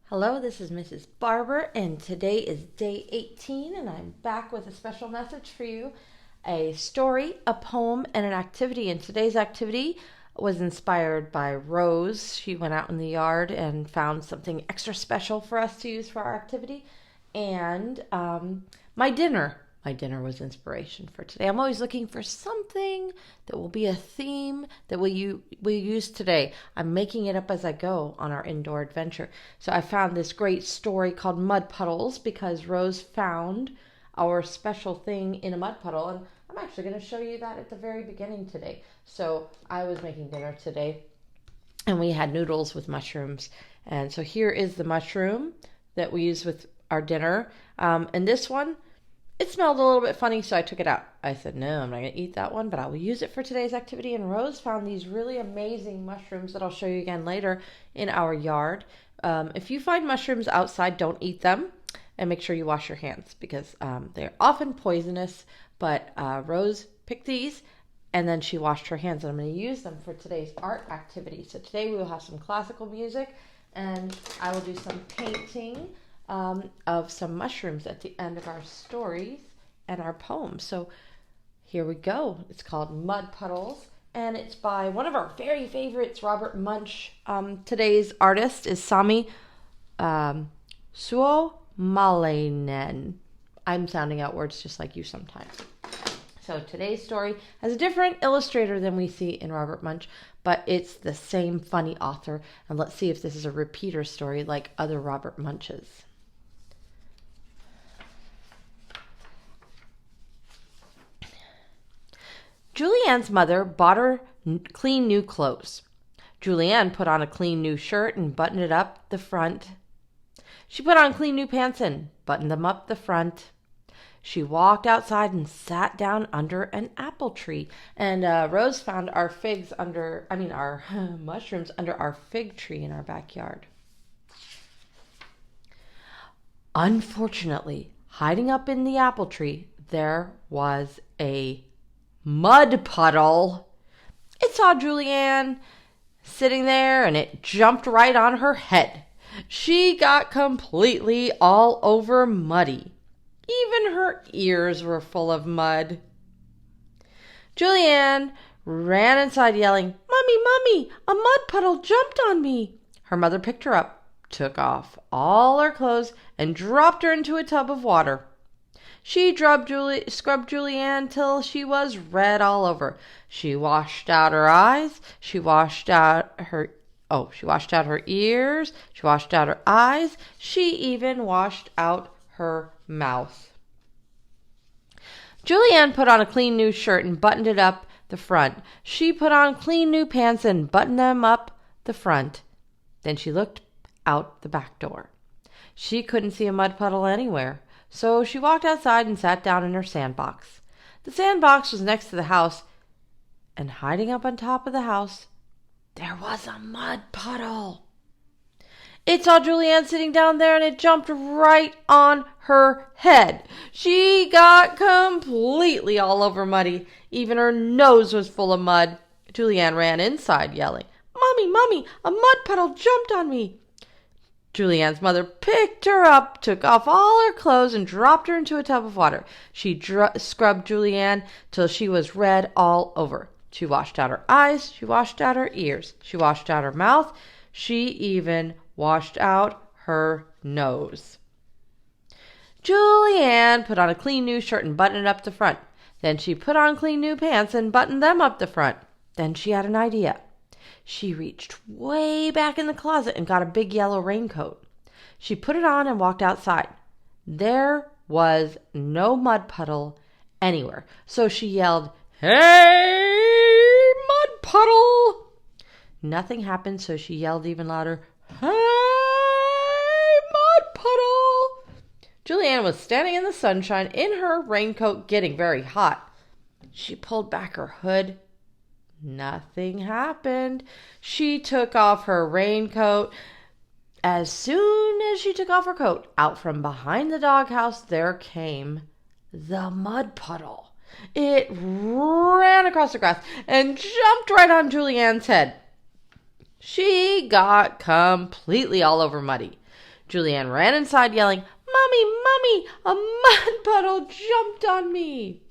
Hello, this is Mrs. Barber, and today is day 18, and I'm back with a special message for you. A story, a poem, and an activity. And today's activity was inspired by Rose. She went out in the yard and found something extra special for us to use for our activity. And my dinner. My dinner was inspiration for today. I'm always looking for something that will be a theme that we'll use today. I'm making it up as I go on our indoor adventure. So I found this great story called Mud Puddles because Rose found our special thing in a mud puddle. And I'm actually going to show you that at the very beginning today. So I was making dinner today and we had noodles with mushrooms. And so here is the mushroom that we use with our dinner. And this one, it smelled a little bit funny, so I took it out. I said, no, I'm not going to eat that one, but I will use it for today's activity. And Rose found these really amazing mushrooms that I'll show you again later in our yard. If you find mushrooms outside, don't eat them. And make sure you wash your hands because they're often poisonous. But Rose picked these, and then she washed her hands. And I'm going to use them for today's art activity. So today we will have some classical music, and I will do some painting of some mushrooms at the end of our stories and our poems. So here we go. It's called Mud Puddles, and it's by one of our very favorites, Robert Munsch. Today's artist is Sami Suomalainen. I'm sounding out words just like you sometimes. So today's story has a different illustrator than we see in Robert Munsch, but it's the same funny author. And let's see if this is a repeater story like other Robert Munches. Julianne's mother bought her clean new clothes. Julianne put on a clean new shirt and buttoned it up the front. She put on clean new pants and buttoned them up the front. She walked outside and sat down under an apple tree. And Rose found our our mushrooms under our fig tree in our backyard. Unfortunately, hiding up in the apple tree, there was a mud puddle. It saw Julianne sitting there and it jumped right on her head. She got completely all over muddy. Even her ears were full of mud. Julianne ran inside yelling, "Mommy, Mommy, a mud puddle jumped on me." Her mother picked her up, took off all her clothes, and dropped her into a tub of water. She scrubbed Julianne till she was red all over. She washed out her eyes. She washed out her ears. She washed out her eyes. She even washed out her mouth. Julianne put on a clean new shirt and buttoned it up the front. She put on clean new pants and buttoned them up the front. Then she looked out the back door. She couldn't see a mud puddle anywhere. So she walked outside and sat down in her sandbox. The sandbox was next to the house, and hiding up on top of the house, there was a mud puddle. It saw Julianne sitting down there, and it jumped right on her head. She got completely all over muddy. Even her nose was full of mud. Julianne ran inside, yelling, "Mommy, Mommy, a mud puddle jumped on me." Julianne's mother picked her up, took off all her clothes, and dropped her into a tub of water. She scrubbed Julianne till she was red all over. She washed out her eyes. She washed out her ears. She washed out her mouth. She even washed out her nose. Julianne put on a clean new shirt and buttoned it up the front. Then she put on clean new pants and buttoned them up the front. Then she had an idea. She reached way back in the closet and got a big yellow raincoat. She put it on and walked outside. There was no mud puddle anywhere. So she yelled, "Hey, mud puddle!" Nothing happened, so she yelled even louder, "Hey, mud puddle!" Julianne was standing in the sunshine in her raincoat, getting very hot. She pulled back her hood. Nothing happened. She took off her raincoat. As soon as she took off her coat, out from behind the doghouse there came the mud puddle. It ran across the grass and jumped right on Julianne's head. She got completely all over muddy. Julianne ran inside yelling, "Mommy, Mommy, a mud puddle jumped on me."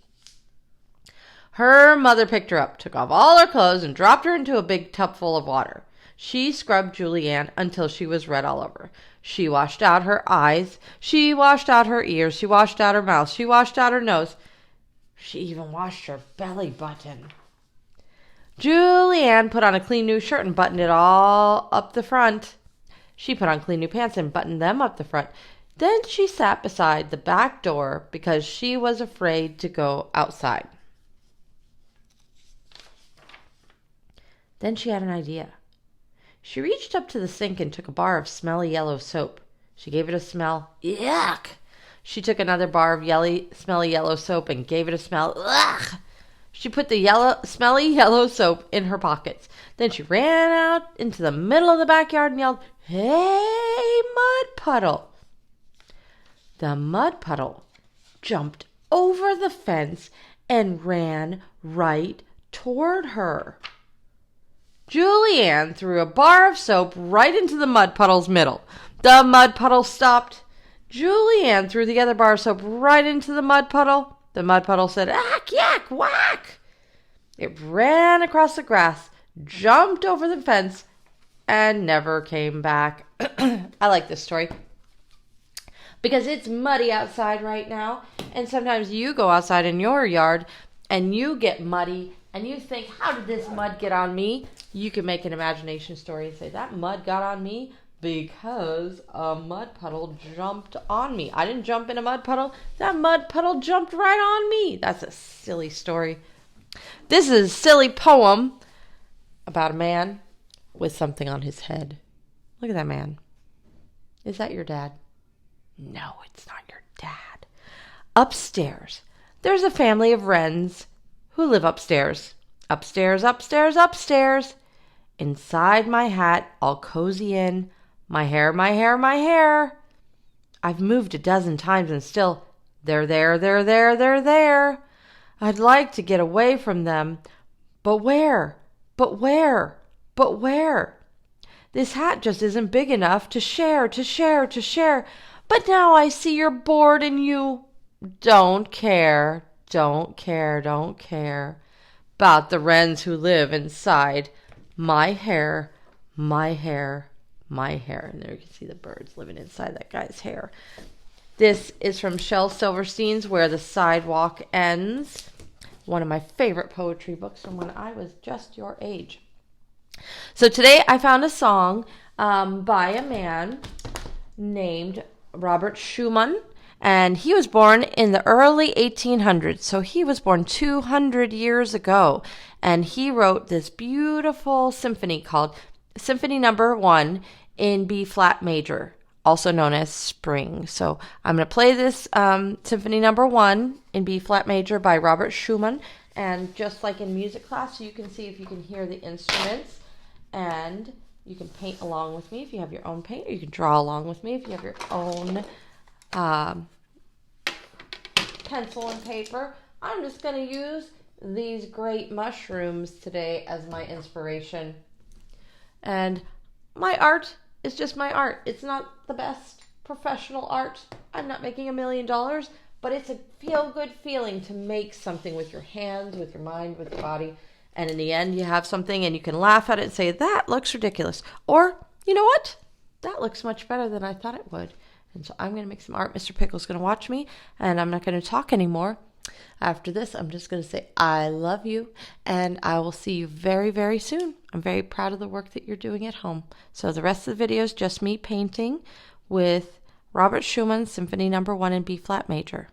Her mother picked her up, took off all her clothes, and dropped her into a big tub full of water. She scrubbed Julianne until she was red all over. She washed out her eyes. She washed out her ears. She washed out her mouth. She washed out her nose. She even washed her belly button. Julianne put on a clean new shirt and buttoned it all up the front. She put on clean new pants and buttoned them up the front. Then she sat beside the back door because she was afraid to go outside. Then she had an idea. She reached up to the sink and took a bar of smelly yellow soap. She gave it a smell. Yuck! She took another bar of smelly yellow soap and gave it a smell. Ugh! She put the smelly yellow soap in her pockets. Then she ran out into the middle of the backyard and yelled, "Hey, mud puddle!" The mud puddle jumped over the fence and ran right toward her. Julianne threw a bar of soap right into the mud puddle's middle. The mud puddle stopped. Julianne threw the other bar of soap right into the mud puddle. The mud puddle said, "Ack, yak, whack!" It ran across the grass, jumped over the fence, and never came back. I like this story because it's muddy outside right now, and sometimes you go outside in your yard and you get muddy and you think, "How did this mud get on me?" You can make an imagination story and say, "That mud got on me because a mud puddle jumped on me. I didn't jump in a mud puddle. That mud puddle jumped right on me." That's a silly story. This is a silly poem about a man with something on his head. Look at that man. Is that your dad? No, it's not your dad. Upstairs, there's a family of wrens who live upstairs. Upstairs, upstairs, upstairs. Inside my hat, all cozy in. My hair, my hair, my hair. I've moved a dozen times and still, they're there, they're there, they're there. I'd like to get away from them. But where? But where? But where? This hat just isn't big enough to share, to share, to share. But now I see you're bored and you don't care, don't care, don't care about the wrens who live inside my hair, my hair, my hair. And there you can see the birds living inside that guy's hair. This is from Shel Silverstein's Where the Sidewalk Ends, one of my favorite poetry books from when I was just your age. So today I found a song by a man named Robert Schumann, and he was born in the early 1800s. So he was born 200 years ago, and he wrote this beautiful symphony called Symphony Number 1 in B flat major, also known as Spring. So I'm going to play this Symphony Number 1 in B flat major by Robert Schumann, and just like in music class, you can see if you can hear the instruments, and you can paint along with me if you have your own paint, or you can draw along with me if you have your own pencil and paper. I'm just going to use these great mushrooms today as my inspiration. And my art is just my art. It's not the best professional art. I'm not making $1 million, but it's a feel-good feeling to make something with your hands, with your mind, with your body. And in the end, you have something and you can laugh at it and say, "That looks ridiculous." Or, "You know what? That looks much better than I thought it would." And so I'm going to make some art. Mr. Pickle's going to watch me, and I'm not going to talk anymore. After this, I'm just going to say, I love you, and I will see you very, very soon. I'm very proud of the work that you're doing at home. So the rest of the video is just me painting with Robert Schumann's Symphony Number 1 in B flat major.